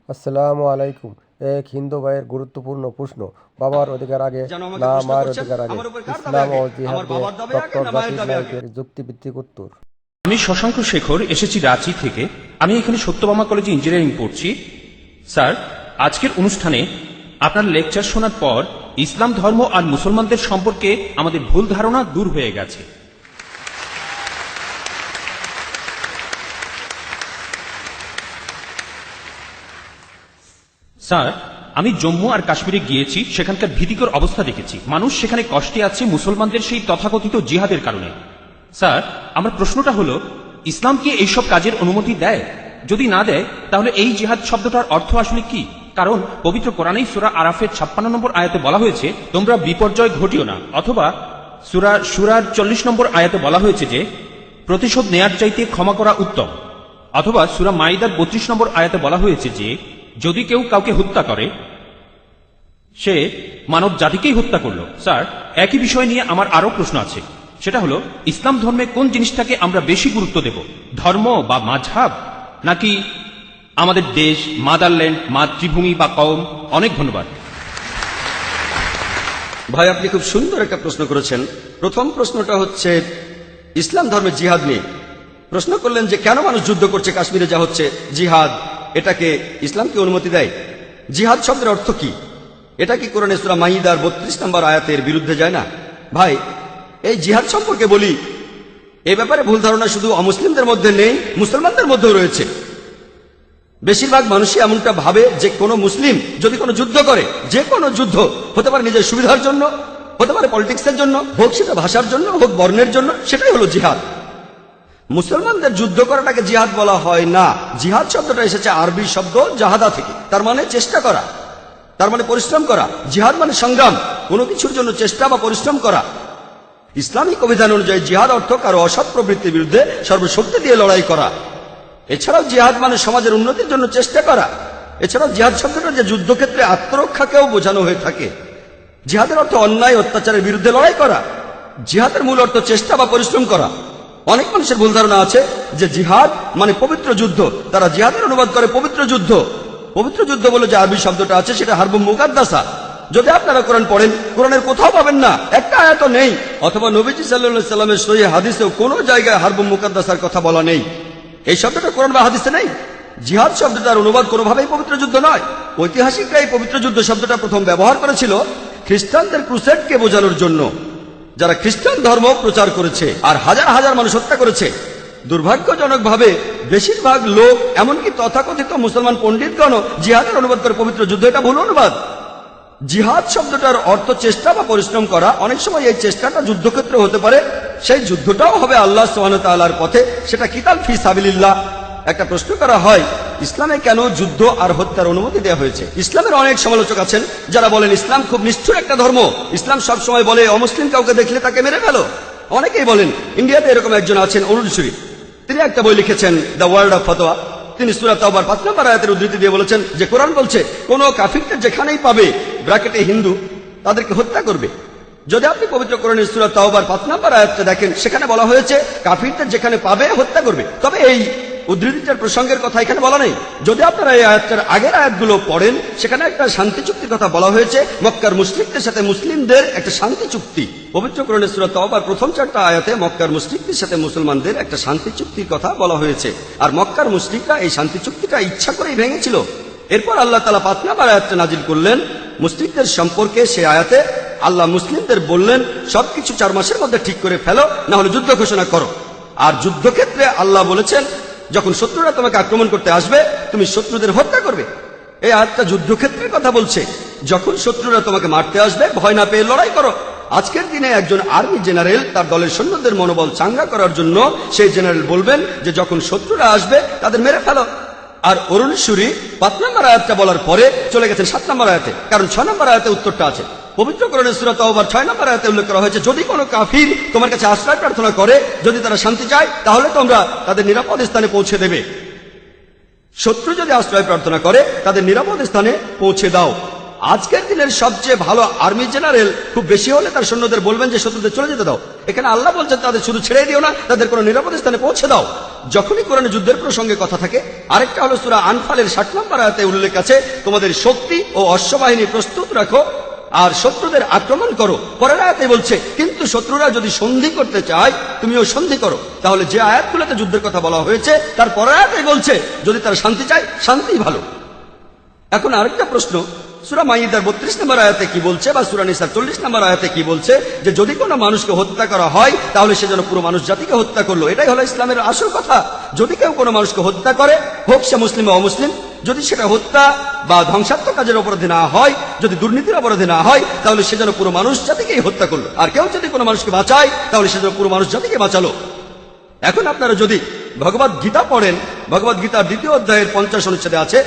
আসসালামু আলাইকুম। এক হিন্দু ভাইয়ের গুরুত্বপূর্ণ প্রশ্ন, বাবার অধিকার আগে না মায়ের অধিকার আগে? ইসলাম ও জিহাদে ডক্টর জাকির নায়েকের যুক্তিভিত্তিক উত্তর। আমি শশাঙ্ক শেখর, এসেছি রাঁচি থেকে। আমি এখানে সত্যভামা কলেজে ইঞ্জিনিয়ারিং পড়ছি। স্যার, আজকের অনুষ্ঠানে আপনার লেকচার শোনার পর ইসলাম ধর্ম আর মুসলমানদের সম্পর্কে আমাদের ভুল ধারণা দূর হয়ে গেছে। স্যার, আমি জম্মু আর কাশ্মীরে গিয়েছি, সেখানকার ভীতিকর অবস্থা দেখেছি। মানুষ সেখানে কষ্টে আছে মুসলমানদের সেই তথাকথিত জিহাদের কারণে। স্যার, আমার প্রশ্নটা হলো, ইসলাম কি এইসব কাজের অনুমতি দেয়? যদি না দেয়, তাহলে এই জিহাদ শব্দটার অর্থ আসলে কি? কারণ পবিত্র কোরআনেই সূরা আরাফের 56 নম্বর আয়াতে বলা হয়েছে, তোমরা বিপর্যয় ঘটিও না। অথবা সূরা শুরার 40 নম্বর আয়াতে বলা হয়েছে যে প্রতিশোধ নেয়ার চাইতে ক্ষমা করা উত্তম। অথবা সূরা মাইদার 32 নম্বর আয়াতে বলা হয়েছে যে যদি কেউ কাউকে হত্যা করে, সে মানব জাতিকেই হত্যা করলো। স্যার, একই বিষয় নিয়ে আমার আরো প্রশ্ন আছে। সেটা হলো, ইসলাম ধর্মে কোন জিনিসটাকে আমরা বেশি গুরুত্ব দেব, ধর্ম বা মাযহাব, নাকি আমাদের দেশ, মাদারল্যান্ড, মাতৃভূমি বা কওম? অনেক ধন্যবাদ। ভাই, আপনি খুব সুন্দর একটা প্রশ্ন করেছেন। প্রথম প্রশ্নটা হচ্ছে ইসলাম ধর্মে জিহাদ নিয়ে। প্রশ্ন করলেন যে কেন মানুষ যুদ্ধ করছে, কাশ্মীরে যা হচ্ছে জিহাদ, এটাকে ইসলাম কি অনুমতি দেয়? জিহাদ শব্দের অর্থ কি? এটা কি কোরআনে সূরা মাইদার 32 নম্বর আয়াতের বিরুদ্ধে যায় না? ভাই, এই জিহাদ সম্পর্কে বলি, এই ব্যাপারে ভুল ধারণা শুধু অমুসলিমদের মধ্যে নেই, মুসলমানদের মধ্যেও রয়েছে। বেশিরভাগ মানুষই এমনটা ভাবে যে কোনো মুসলিম যদি কোনো যুদ্ধ করে, যে কোনো যুদ্ধ হতে পারে নিজের সুবিধার জন্য, হতে পারে পলিটিক্সের জন্য, হোক সেটা ভাষার জন্য, হোক বর্ণের জন্য, সেটাই হলো জিহাদ। মুসলমানদের যুদ্ধ করাটাকে জিহাদ বলা হয় না। জিহাদ শব্দটা এসেছে আরবি শব্দ জাহাদা থেকে, তার মানে চেষ্টা করা, তার মানে পরিশ্রম করা। জিহাদ মানে সংগ্রাম, কোনো কিছুর জন্য চেষ্টা বা পরিশ্রম করা। ইসলামিক অভিধান অনুযায়ী জিহাদ অর্থ কারো অসৎ প্রবৃত্তির বিরুদ্ধে সর্বশক্তি দিয়ে লড়াই করা। এছাড়াও জিহাদ মানে সমাজের উন্নতির জন্য চেষ্টা করা। এছাড়াও জিহাদ শব্দটা যে যুদ্ধক্ষেত্রে আত্মরক্ষাকেও বোঝানো হয়ে থাকে। জিহাদের অর্থ অন্যায় অত্যাচারের বিরুদ্ধে লড়াই করা। জিহাদের মূল অর্থ চেষ্টা বা পরিশ্রম করা। অনেক মানুষের ভুল ধারণা আছে যে জিহাদ মানে পবিত্র যুদ্ধ। তারা জিহাদের অনুবাদ করে পবিত্র যুদ্ধ। পবিত্র যুদ্ধ বলে যে আরবি শব্দটা আছে সেটা হারবুম মুকাদ্দাসা। যদি আপনারা কোরআন পড়েন, কোরআনের কোথাও পাবেন না, একটা আয়াত নেই। অথবা নবীজি সাল্লাল্লাহু আলাইহি সাল্লামের সহিহ হাদিসেও কোনো জায়গায় হারবুম মুকাদ্দাসার কথা বলা নেই। এই শব্দটা কোরআন বা হাদিসে নেই। জিহাদ শব্দটার অনুবাদ কোনোভাবেই পবিত্র যুদ্ধ নয়। ঐতিহাসিকরা এই পবিত্র যুদ্ধ শব্দটা প্রথম ব্যবহার করেছিল খ্রিস্টানদের ক্রুসেডকে বোঝানোর জন্য, যারা খ্রিস্টান ধর্ম প্রচার করেছে আর হাজার হাজার মানুষ হত্যা করেছে। দুর্ভাগ্যজনকভাবে বেশিরভাগ লোক, এমনকি তথাকথিত মুসলমান পণ্ডিতগণও জিহাদের অনুবাদ করে পবিত্র যুদ্ধ। এটা ভুল অনুবাদ। জিহাদ শব্দটার অর্থ চেষ্টা বা পরিশ্রম করা। অনেক সময় এই চেষ্টাটা যুদ্ধক্ষেত্রে হতে পারে, সেই যুদ্ধটাও হবে আল্লাহ সুবহানাহু ওয়া তাআলার পথে, সেটা কিতাল ফি সাবিলিল্লাহ। একটা প্রশ্ন করা হয়, ইসলামে কেন যুদ্ধ আর হত্যার অনুমতি দেওয়া হয়েছে? ইসলামের অনেক সমালোচক আছেন যারা বলেন ইসলাম খুব নিষ্ঠুর একটা ধর্ম। ইসলাম সবসময় বলে অমুসলিম কাউকে দেখলে তাকে মেরে ফেলো। অনেকেই বলেন, ইন্ডিয়াতে এরকম একজন আছেন অরুণ সুরি, তিনি একটা বই লিখেছেন দ্য ওয়ার্ল্ড অফ ফতোয়া। তিনি সূরা তাওবার 5 নম্বর আয়াতের উদ্ধৃতি দিয়ে বলেছেন যে কোরআন বলছে কোন কাফিরকে যেখানেই পাবে, ব্র্যাকেটে হিন্দু, তাদেরকে হত্যা করবে। যদি আপনি পবিত্র কোরআনের সূরা তাওবার 5 নম্বর আয়াতটা দেখেন, সেখানে বলা হয়েছে কাফিরদের যেখানে পাবে হত্যা করবে। তবে এই উদ্ধৃতিটার প্রসঙ্গের কথা এখানে বলা নেই। যদি আপনারা এই আয়াতটার আগের আয়াতগুলো পড়েন, সেখানে একটা শান্তি চুক্তির কথা বলা হয়েছে, মক্কার মুশরিকদের সাথে মুসলিমদের একটা শান্তি চুক্তি। পবিত্র কোরআনের সূরা তাওবার প্রথম 4টা আয়াতে মক্কার মুশরিকদের সাথে মুসলমানদের একটা শান্তি চুক্তির কথা বলা হয়েছে। আর মক্কার মুশরিকরা এই শান্তি চুক্তিটা ইচ্ছা করেই ভেঙেছিল। এরপর আল্লাহ তাআলা 5 নম্বর আয়াতটা নাজিল করলেন মুশরিকদের সম্পর্কে। সেই আয়াতে আল্লাহ মুসলিমদের বললেন, সবকিছু 4 মাসের মধ্যে ঠিক করে ফেলো, না হলে যুদ্ধ ঘোষণা করো। আর যুদ্ধক্ষেত্রে আল্লাহ বলেছেন, যখন শত্রুরা তোমাকে আক্রমণ করতে আসবে, তুমি শত্রুদের হত্যা করবে। এই আয়াতটা যুদ্ধক্ষেত্রের কথা বলছে। যখন শত্রুরা তোমাকে মারতে আসবে, ভয় না পেয়ে লড়াই করো। আজকের দিনে একজন আর্মি জেনারেল তার দলের সৈন্যদের মনোবল চাঙ্গা করার জন্য সেই জেনারেল বলবেন যে যখন শত্রুরা আসবে তাদের মেরে ফেলো। আর অরুণ সুরি 5 নম্বর আয়াতটা বলার পরে চলে গেছেন 7 নম্বর আয়াতে, কারণ 6 নম্বর আয়াতে উত্তরটা আছে। পবিত্র কোরআনের সূরা তাওবার 6 নম্বর আয়াতে উল্লেখ করা হয়েছে, যদি কোনো কাফির তোমার কাছে আশ্রয় প্রার্থনা করে, যদি তারা শান্তি চায়, তাহলে তোমরা তাদের নিরাপদ স্থানে পৌঁছে দেবে। শত্রু যদি আশ্রয় প্রার্থনা করে, তাদের নিরাপদ স্থানে পৌঁছে দাও। আজকের দিনের সবচেয়ে ভালো আর্মি জেনারেল খুব বেশি হলে তার সৈন্যদের বলবেন যে শত্রুদের চলে যেতে দাও। এখানে আল্লাহ বলছেন তাদের শুধু ছেড়ে দিও না, তাদের কোনো নিরাপদ স্থানে পৌঁছে দাও। যখনই কোরআনে যুদ্ধের প্রসঙ্গে কথা থাকে, আরেকটা হলো সূরা আনফালের 60 নম্বর আয়াতে উল্লেখ আছে, তোমাদের শক্তি ও অশ্ববাহিনী প্রস্তুত রাখো আর শত্রুদের আক্রমণ করো। পরের আয়াতে বলছে, কিন্তু শত্রুরা যদি সন্ধি করতে চায় তুমিও সন্ধি করো। তাহলে যে আয়াতগুলোতে যুদ্ধের কথা বলা হয়েছে তার পরের আয়াতে বলছে যদি তারা শান্তি চায়, শান্তি ভালো। এখন আরেকটা প্রশ্ন, সূরা মাইদার 32 নম্বর আয়াতে কি বলছে, বা সূরা নিসার 40 নম্বর আয়াতে কি বলছে, যে যদি কোনো মানুষকে হত্যা করা হয় তাহলে সে যেন পুরো মানুষ জাতিকে হত্যা করলো। এটাই হলো ইসলামের আসল কথা। যদি কেউ কোনো মানুষকে হত্যা করে, হোক সে মুসলিম বা অমুসলিম, যদি সেটা হত্যা বা ধ্বংসাত্মক কাজের অপরাধে না হয়, যদি দুর্নীতির অপরাধে না হয়, তাহলে সে যেন পুরো মানুষ জাতিকেই হত্যা করলো। আর কেউ যদি কোনো মানুষকে বাঁচায় তাহলে সে যেন পুরো মানুষ জাতিকে বাঁচালো। এখন আপনারা যদি ভগবদ গীতা পড়েন, ভগবদ গীতার 2য় অধ্যায়ের 50 অনুচ্ছেদে আছে,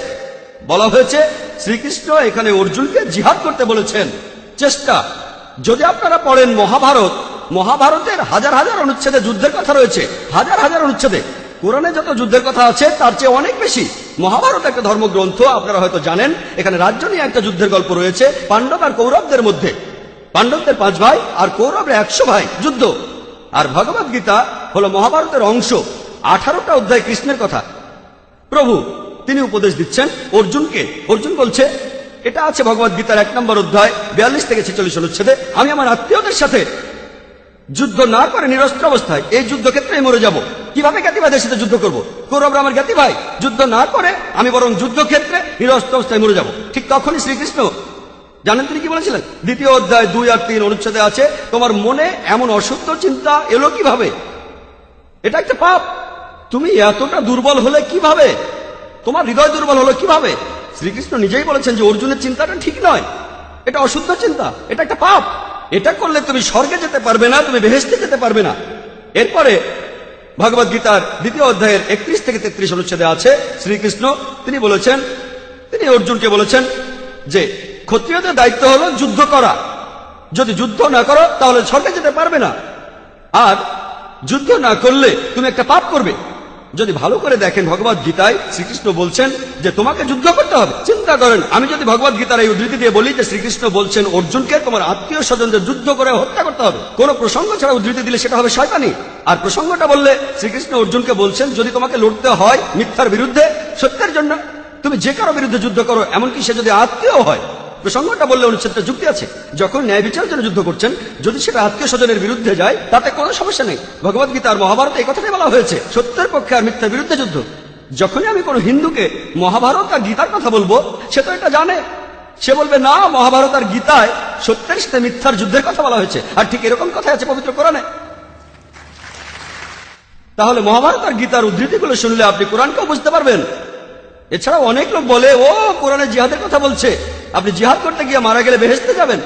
বলা হয়েছে শ্রীকৃষ্ণ এখানে অর্জুনকে জিহাদ করতে বলেছেন। চেষ্টা, যদি আপনারা পড়েন মহাভারত, মহাভারতের হাজার হাজার অনুচ্ছেদে যুদ্ধের কথা রয়েছে, হাজার হাজার অনুচ্ছেদে। কোরআনে যত যুদ্ধের কথা আছে তার চেয়ে অনেক বেশি। মহাভারত একটা ধর্মগ্রন্থ, আপনারা হয়তো জানেন। এখানে রাজ্য নিয়ে একটা যুদ্ধের গল্প রয়েছে পাণ্ডব আর কৌরবদের মধ্যে। পাণ্ডবদের 5 ভাই আর কৌরবের 100 ভাই, যুদ্ধ। আর ভগবদ গীতা হলো মহাভারতের অংশ। 18টা অধ্যায় কৃষ্ণের কথা। প্রভু তিনি উপদেশ দিচ্ছেন অর্জুনকে। অর্জুন বলছে, এটা আছে ভগবদ গীতার 1 নম্বর অধ্যায় 42 থেকে 46 অনুচ্ছেদে, আমি আমার আত্মীয়দের সাথে যুদ্ধ না করে নিরস্ত্র অবস্থায় এই যুদ্ধক্ষেত্রে মরে যাব। কিভাবে জ্ঞাতি ভাইদের সাথে যুদ্ধ করবো? কৌরবরা আমার জ্ঞাতি ভাই, যুদ্ধ না করে আমি বরং যুদ্ধক্ষেত্রে নিরস্ত্র অবস্থায় মরে যাব। ঠিক তখনই শ্রীকৃষ্ণ জানেন তিনি কি বলেছিলেন? 2য় অধ্যায় 2 আর 3 অনুচ্ছেদে আছে, তোমার মনে এমন অশুদ্ধ চিন্তা এলো কিভাবে? এটা একটা পাপ। তুমি এতটা দুর্বল হলে কিভাবে? তোমার হৃদয় দুর্বল হলো কিভাবে? শ্রীকৃষ্ণ নিজেই বলেছেন যে অর্জুনের চিন্তাটা ঠিক নয়, এটা অশুদ্ধ চিন্তা, এটা একটা পাপ। এটা করলে তুমি স্বর্গে যেতে পারবে না, তুমি বেহেশতে যেতে পারবে না। এরপরে ভগবদ গীতার 2য় অধ্যায়ের 31 থেকে 33 অনুচ্ছেদে আছে, শ্রীকৃষ্ণ তিনি বলেছেন, তিনি অর্জুনকে বলেছেন যে ক্ষত্রিয়দের দায়িত্ব হলো যুদ্ধ করা। যদি যুদ্ধ না করো তাহলে স্বর্গে যেতে পারবে না, আর যুদ্ধ না করলে তুমি একটা পাপ করবে। যদি ভালো করে দেখেন ভগবদ গীতায় শ্রীকৃষ্ণ বলছেন যে তোমাকে যুদ্ধ করতে হবে। চিন্তা করেন, আমি যদি ভগবদ গীতার এই উদ্ধৃতি দিয়ে বলি যে শ্রীকৃষ্ণ বলছেন অর্জুনকে তোমার আত্মীয় স্বজনদের যুদ্ধ করে হত্যা করতে হবে, কোন প্রসঙ্গ ছাড়া উদ্ধৃতি দিলে সেটা হবে শয়তানি। আর প্রসঙ্গটা বললে শ্রীকৃষ্ণ অর্জুনকে বলছেন যদি তোমাকে লড়তে হয় মিথ্যার বিরুদ্ধে, সত্যের জন্য, তুমি যে কারো বিরুদ্ধে যুদ্ধ করো, এমনকি সে যদি আত্মীয় হয়। প্রসঙ্গটা বললে অনুচ্ছেদটা যুক্তি আছে। যখন ন্যায় বিচারের জন্য যুদ্ধ করছেন, যদি সেটা আত্মীয় স্বজনের বিরুদ্ধে যায় তাতে কোনো সমস্যা নেই। ভগবদ গীতা আর মহাভারতে এই কথাটাই বলা হয়েছে, সত্যের পক্ষে আর মিথ্যার বিরুদ্ধে যুদ্ধ। যখনই আমি কোনো হিন্দুকে মহাভারত আর গীতার কথা বলবো, সে তো এটা জানে। সে বলবে না, মহাভারত আর গীতায় সত্যের সাথে মিথ্যার যুদ্ধের কথা বলা হয়েছে। আর ঠিক এরকম কথা আছে পবিত্র কোরআনে। তাহলে মহাভারত আর গীতার উদ্ধৃতিগুলো শুনলে আপনি কোরআনকেও বুঝতে পারবেন। এছাড়াও অনেক লোক বলে ও কোরআনে জিহাদের কথা বলছে, আপনি জিহাদ করতে গিয়ে মারা গেলে বেহেশতে যাবেন।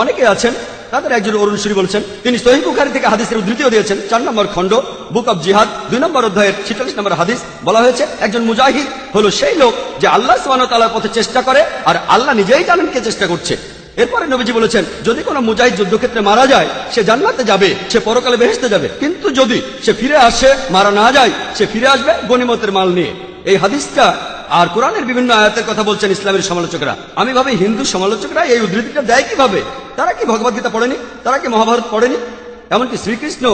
অনেকে আছেন, তাদের একজন অরুণ সুরি বলছেন, তিনি সহিহ বুখারী থেকে হাদিসের উদ্ধৃতিও দিয়েছেন। 4 নম্বর খণ্ড বুক অব জিহাদ 2 নম্বর অধ্যায়ের 46 নম্বর হাদিস বলা হয়েছে, একজন মুজাহিদ হলো সেই লোক যে আল্লাহ সুবহানাহু ওয়া তাআলার পথে চেষ্টা করে, আর আল্লাহ নিজেই জানেন কে চেষ্টা করছে। এরপরে নবীজি বলেছেন, যদি কোনো মুজাহিদ যুদ্ধক্ষেত্রে মারা যায় সে জান্নাতে যাবে, সে পরকালে বেহেশতে যাবে। কিন্তু যদি সে ফিরে আসে, মারা না যায়, সে ফিরে আসবে গনিমতের মাল নিয়ে। এই হাদিসটা আর কোরআনের বিভিন্ন আয়াতের কথা বলছেন ইসলামের সমালোচকরা। আমি ভাবি হিন্দু সমালোচকরা এই উদ্ধৃতিটা দেয় কিভাবে? তারা কি ভগবদ গীতা পড়েনি? তারা কি মহাভারত পড়েনি? এমনকি শ্রীকৃষ্ণ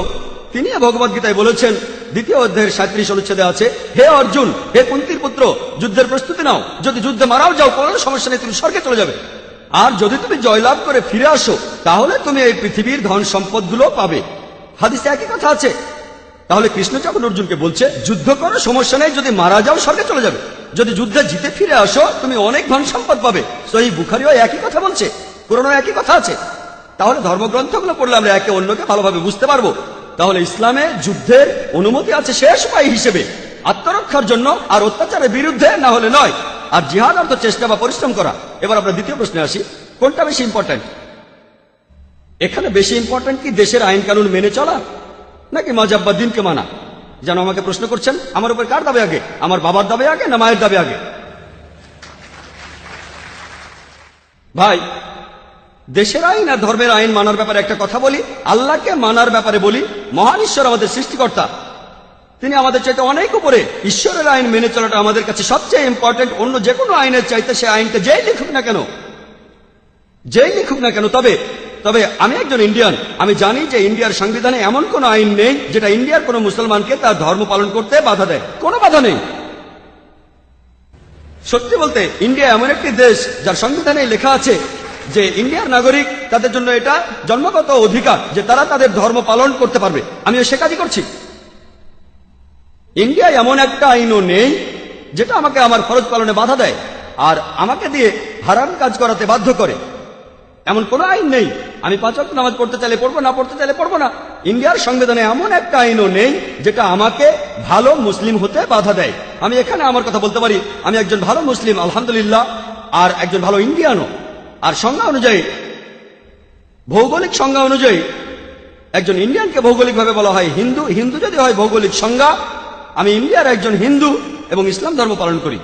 তিনি ভগবদ গীতায় বলেছেন 2য় অধ্যায়ের 37 অনুচ্ছেদে আছে, হে অর্জুন, হে কুন্তির পুত্র, যুদ্ধের প্রস্তুতি নাও। যদি যুদ্ধে মারাও যাও কোনো সমস্যা নেই, তুমি স্বর্গে চলে যাবে। আর যদি তুমি জয়লাভ করে ফিরে আসো তাহলে তুমি এই পৃথিবীর ধন সম্পদগুলো পাবে। হাদিসে একই কথা আছে। তাহলে কৃষ্ণ যখন অর্জুনকে বলছে যুদ্ধ করো, সমস্যা নেই, যদি মারা যাও স্বর্গে চলে যাবে, যদি যুদ্ধে জিতে ফিরে আসো তুমি অনেক ধন সম্পদ পাবে। সহিহ বুখারীও একই কথা বলছে, কোরআনেও একই কথা আছে। তাহলে ধর্মগ্রন্থগুলো পড়লে আমরা একে অন্যকে ভালোভাবে বুঝতে পারবো। তাহলে ইসলামে যুদ্ধের অনুমতি আছে শেষ উপায় হিসেবে, আত্মরক্ষার জন্য, আর অত্যাচারের বিরুদ্ধে, না হলে নয়। আর জিহাদ অর্থ চেষ্টা বা পরিশ্রম করা। এবার আমরা দ্বিতীয় প্রশ্নে আসি, কোনটা বেশি ইম্পর্টেন্ট? এখানে বেশি ইম্পর্টেন্ট কি দেশের আইন কানুন মেনে চলা, নাকি মাযহাব বা দ্বীনকে মানা? যেন আমাকে প্রশ্ন করছেন, আমার উপর কার দাবি আগে? আমার বাবার দাবি আগে না মায়ের দাবি আগে? ভাই, দেশের আইন আর ধর্মের আইন মানার ব্যাপারে একটা কথা বলি, আল্লাহকে মানার ব্যাপারে বলি। মহান ঈশ্বর আমাদের সৃষ্টিকর্তা, তিনি আমাদের চাইতে অনেক উপরে। ঈশ্বরের আইন মেনে চলাটা আমাদের কাছে সবচেয়ে ইম্পর্টেন্ট, অন্য যে কোনো আইনের চাইতে। সে আইনকে যেই লিখুক না কেন, তবে তবে আমি একজন ইন্ডিয়ান, আমি জানি যে ইন্ডিয়ার সংবিধানে এমন কোনো আইন নেই যেটা ইন্ডিয়ার কোনো মুসলমানকে তার ধর্ম পালন করতে বাধা দেয়। কোনো বাধা নেই। সত্যি বলতে ইন্ডিয়া এমন একটি দেশ যার সংবিধানে লেখা আছে যে ইন্ডিয়ার নাগরিক, তাদের জন্য এটা জন্মগত অধিকার যে তারা তাদের ধর্ম পালন করতে পারবে। আমিও সে কাজই করছি। ইন্ডিয়ায় এমন একটা আইনও নেই যেটা আমাকে আমার ফরজ পালনে বাধা দেয় আর আমাকে দিয়ে হারাম কাজ করাতে বাধ্য করে। এমন কোনো আইন নেই। আমি 5 ওয়াক্ত নামাজ পড়তে চাইলে পড়বো, না পড়তে চাইলে পড়বো না। ইন্ডিয়ার সংবিধানে এমন একটা আইনও নেই যেটা আমাকে ভালো মুসলিম হতে বাধা দেয়। আমি এখানে আমার কথা বলতে পারি, আমি একজন ভালো মুসলিম আলহামদুলিল্লাহ, আর একজন ভালো ইন্ডিয়ানও। আর সংজ্ঞা অনুযায়ী, ভৌগোলিক সংজ্ঞা অনুযায়ী একজন ইন্ডিয়ানকে ভৌগোলিকভাবে বলা হয় হিন্দু। হিন্দু যদি হয় ভৌগোলিক সংজ্ঞা, আমি ইন্ডিয়ার একজন হিন্দু এবং ইসলাম ধর্ম পালন করি।